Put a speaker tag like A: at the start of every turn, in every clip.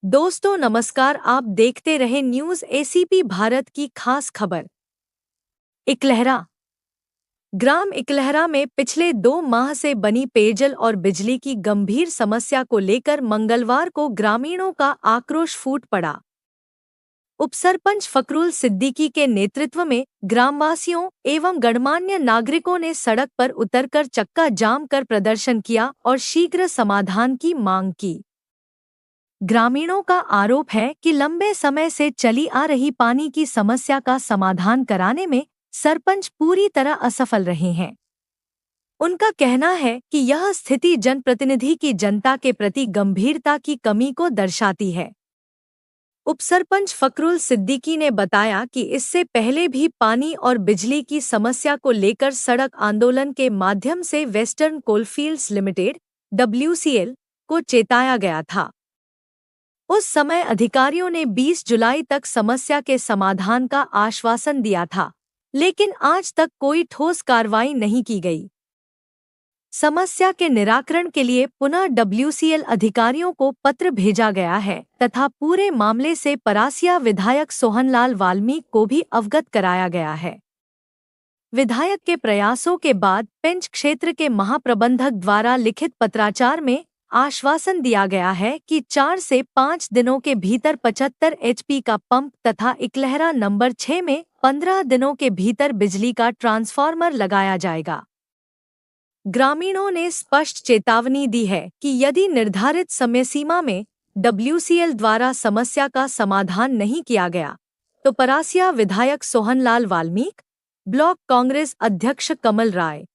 A: दोस्तों नमस्कार, आप देखते रहे न्यूज एसीपी भारत की खास खबर। इकलहरा ग्राम इकलहरा में पिछले 2 माह से बनी पेयजल और बिजली की गंभीर समस्या को लेकर मंगलवार को ग्रामीणों का आक्रोश फूट पड़ा। उपसरपंच फकरुल सिद्दीकी के नेतृत्व में ग्रामवासियों एवं गणमान्य नागरिकों ने सड़क पर उतरकर चक्का जाम कर प्रदर्शन किया और शीघ्र समाधान की मांग की। ग्रामीणों का आरोप है कि लंबे समय से चली आ रही पानी की समस्या का समाधान कराने में सरपंच पूरी तरह असफल रहे हैं। उनका कहना है कि यह स्थिति जनप्रतिनिधि की जनता के प्रति गंभीरता की कमी को दर्शाती है। उपसरपंच फकरुल सिद्दीकी ने बताया कि इससे पहले भी पानी और बिजली की समस्या को लेकर सड़क आंदोलन के माध्यम से वेस्टर्न कोलफील्ड्स लिमिटेड (WCL) को चेताया गया था। उस समय अधिकारियों ने 20 जुलाई तक समस्या के समाधान का आश्वासन दिया था, लेकिन आज तक कोई ठोस कार्रवाई नहीं की गई। समस्या के निराकरण के लिए पुनः WCL अधिकारियों को पत्र भेजा गया है तथा पूरे मामले से परासिया विधायक सोहनलाल वाल्मीकि को भी अवगत कराया गया है। विधायक के प्रयासों के बाद पेंच क्षेत्र के महाप्रबंधक द्वारा लिखित पत्राचार में आश्वासन दिया गया है कि 4 से 5 दिनों के भीतर 75 HP का पंप तथा इकलहरा नंबर 6 में 15 दिनों के भीतर बिजली का ट्रांसफार्मर लगाया जाएगा। ग्रामीणों ने स्पष्ट चेतावनी दी है कि यदि निर्धारित समय सीमा में WCL द्वारा समस्या का समाधान नहीं किया गया तो परासिया विधायक सोहनलाल वाल्मीकि, ब्लॉक कांग्रेस अध्यक्ष कमल राय,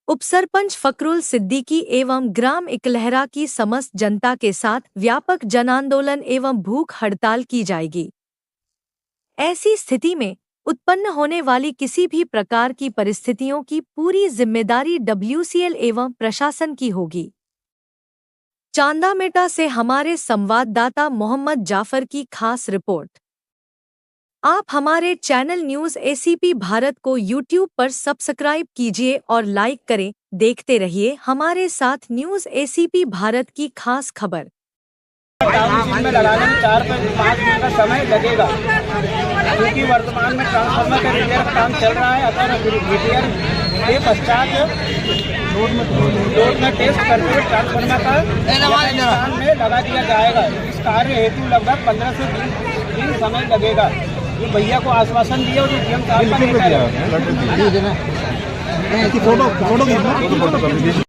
A: उपसरपंच फकरुल सिद्दीकी एवं ग्राम इकलहरा की समस्त जनता के साथ व्यापक जनांदोलन एवं भूख हड़ताल की जाएगी। ऐसी स्थिति में उत्पन्न होने वाली किसी भी प्रकार की परिस्थितियों की पूरी जिम्मेदारी WCL एवं प्रशासन की होगी। चांदामेटा से हमारे संवाददाता मोहम्मद जाफर की खास रिपोर्ट। आप हमारे चैनल न्यूज एसीपी भारत को YouTube पर सब्सक्राइब कीजिए और लाइक करें। देखते रहिए हमारे साथ न्यूज एसीपी भारत की खास खबर।
B: टाउनशिप में लगाने में 4 से 5 दिन का समय लगेगा, क्योंकि वर्तमान में ट्रांसफार्मर का रिपेयर काम चल रहा है। अतः रिपेयर के पश्चात लोड में टेस्ट करके ट्रांसफार्मर का स्थान में लगा दिया जाएगा। इस कार्य हेतु लगभग 15 से 20 दिन समय लगेगा। ये भैया को आश्वासन दिया और DM साहब का